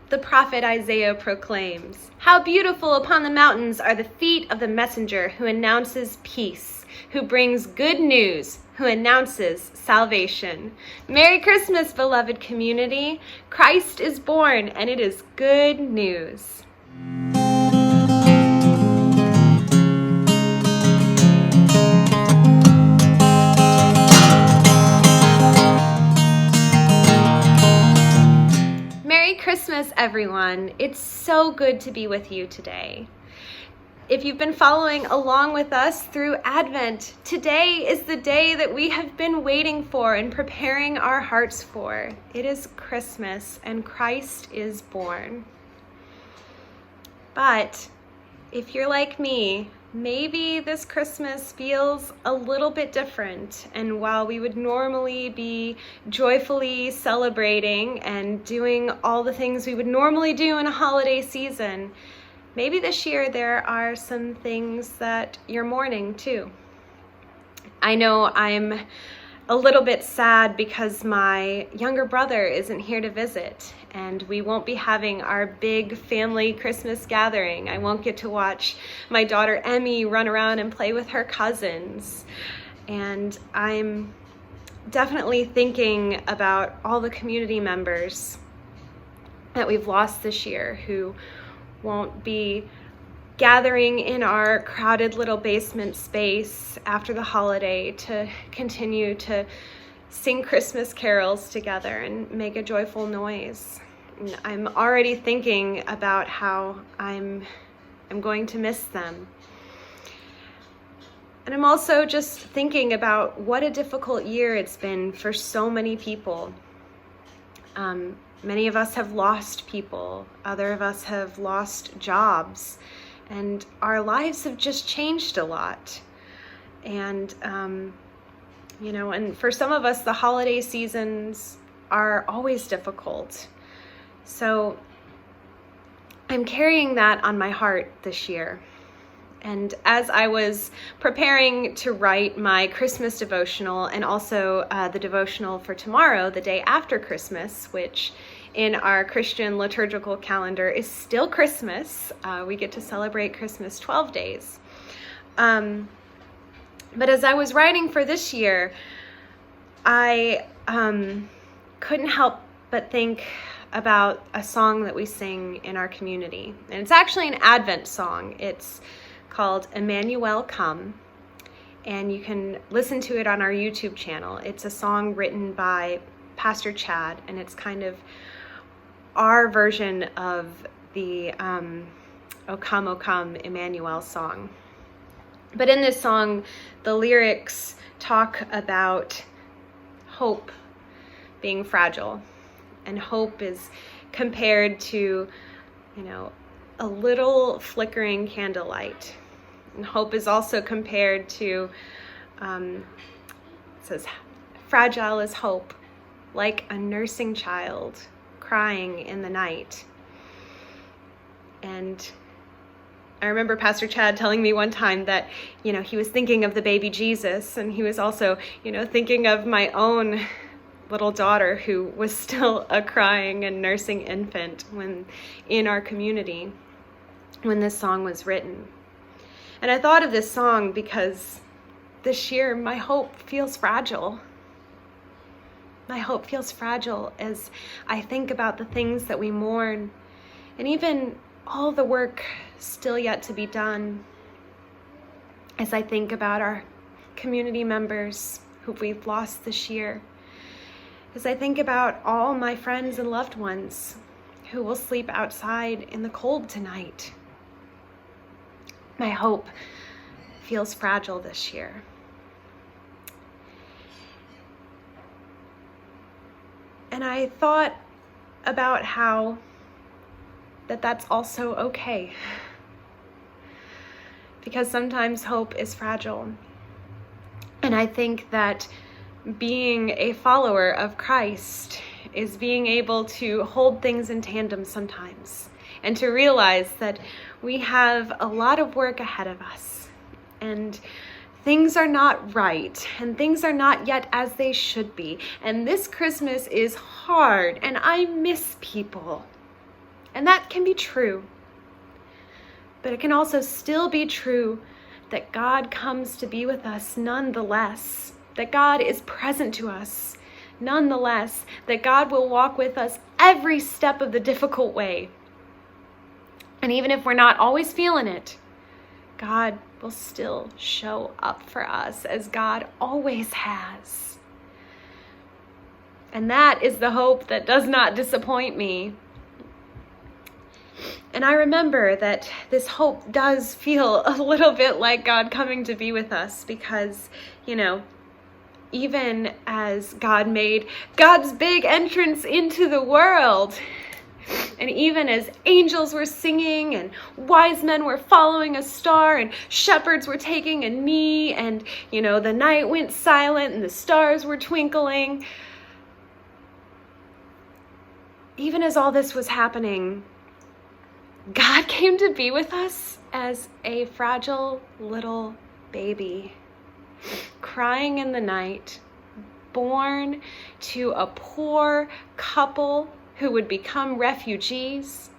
The prophet Isaiah proclaims, "How beautiful upon the mountains are the feet of the messenger who announces peace, who brings good news, who announces salvation." Merry Christmas, beloved community. Christ is born, and it is good news. Merry Christmas, everyone. It's so good to be with you today. If you've been following along with us through Advent, today is the day that we have been waiting for and preparing our hearts for. It is Christmas, and Christ is born. But if you're like me, maybe this Christmas feels a little bit different. And while we would normally be joyfully celebrating and doing all the things we would normally do in a holiday season, maybe this year there are some things that you're mourning too. I know I'm a little bit sad because my younger brother isn't here to visit, and we won't be having our big family Christmas gathering. I won't get to watch my daughter Emmy run around and play with her cousins. And I'm definitely thinking about all the community members that we've lost this year who won't be gathering in our crowded little basement space after the holiday to continue to sing Christmas carols together and make a joyful noise. And I'm already thinking about how I'm going to miss them. And I'm also just thinking about what a difficult year it's been for so many people. Many of us have lost people. Other of us have lost jobs. And our lives have just changed a lot. And, and for some of us, the holiday seasons are always difficult. So I'm carrying that on my heart this year. And as I was preparing to write my Christmas devotional and also the devotional for tomorrow, the day after Christmas, which in our Christian liturgical calendar is still Christmas. We get to celebrate Christmas 12 days. But as I was writing for this year, I couldn't help but think about a song that we sing in our community. And it's actually an Advent song. It's called Emmanuel Come, and you can listen to it on our YouTube channel. It's a song written by Pastor Chad, and it's kind of our version of the O Come, Emmanuel song. But in this song, the lyrics talk about hope being fragile, and hope is compared to, a little flickering candlelight. And hope is also compared to, it says, fragile is hope, like a nursing child crying in the night. And I remember Pastor Chad telling me one time that, he was thinking of the baby Jesus, and he was also, thinking of my own little daughter who was still a crying and nursing infant when in our community when this song was written. And I thought of this song because this year my hope feels fragile. My hope feels fragile as I think about the things that we mourn and even all the work still yet to be done. As I think about our community members who we've lost this year. As I think about all my friends and loved ones who will sleep outside in the cold tonight. My hope feels fragile this year. And I thought about how that's also okay. Because sometimes hope is fragile. And I think that being a follower of Christ is being able to hold things in tandem sometimes and to realize that we have a lot of work ahead of us and things are not right and things are not yet as they should be. And this Christmas is hard and I miss people. And that can be true. But it can also still be true that God comes to be with us nonetheless, that God is present to us nonetheless, that God will walk with us every step of the difficult way. And even if we're not always feeling it, God will still show up for us as God always has. And that is the hope that does not disappoint me. And I remember that this hope does feel a little bit like God coming to be with us because, even as God made God's big entrance into the world, and even as angels were singing and wise men were following a star and shepherds were taking a knee and, the night went silent and the stars were twinkling, even as all this was happening, God came to be with us as a fragile little baby, crying in the night, born to a poor couple who would become refugees.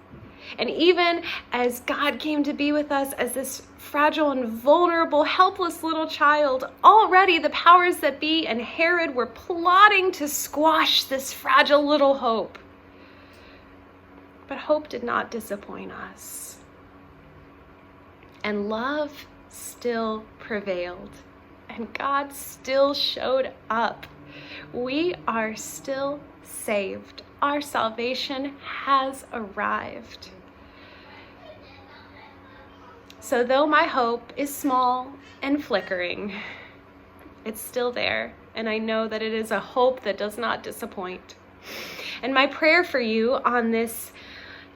And even as God came to be with us as this fragile and vulnerable, helpless little child, already the powers that be and Herod were plotting to squash this fragile little hope. But hope did not disappoint us. And love still prevailed. And God still showed up. We are still saved. Our salvation has arrived. So though my hope is small and flickering, it's still there. And I know that it is a hope that does not disappoint. And my prayer for you on this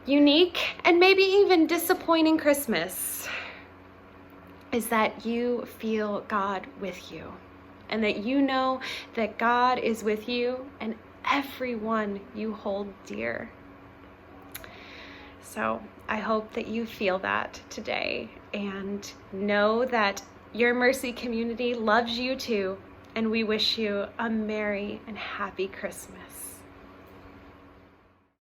unique and maybe even disappointing Christmas is that you feel God with you and that you know that God is with you and everyone you hold dear. So I hope that you feel that today and know that your Mercy community loves you too, and we wish you a merry and happy Christmas.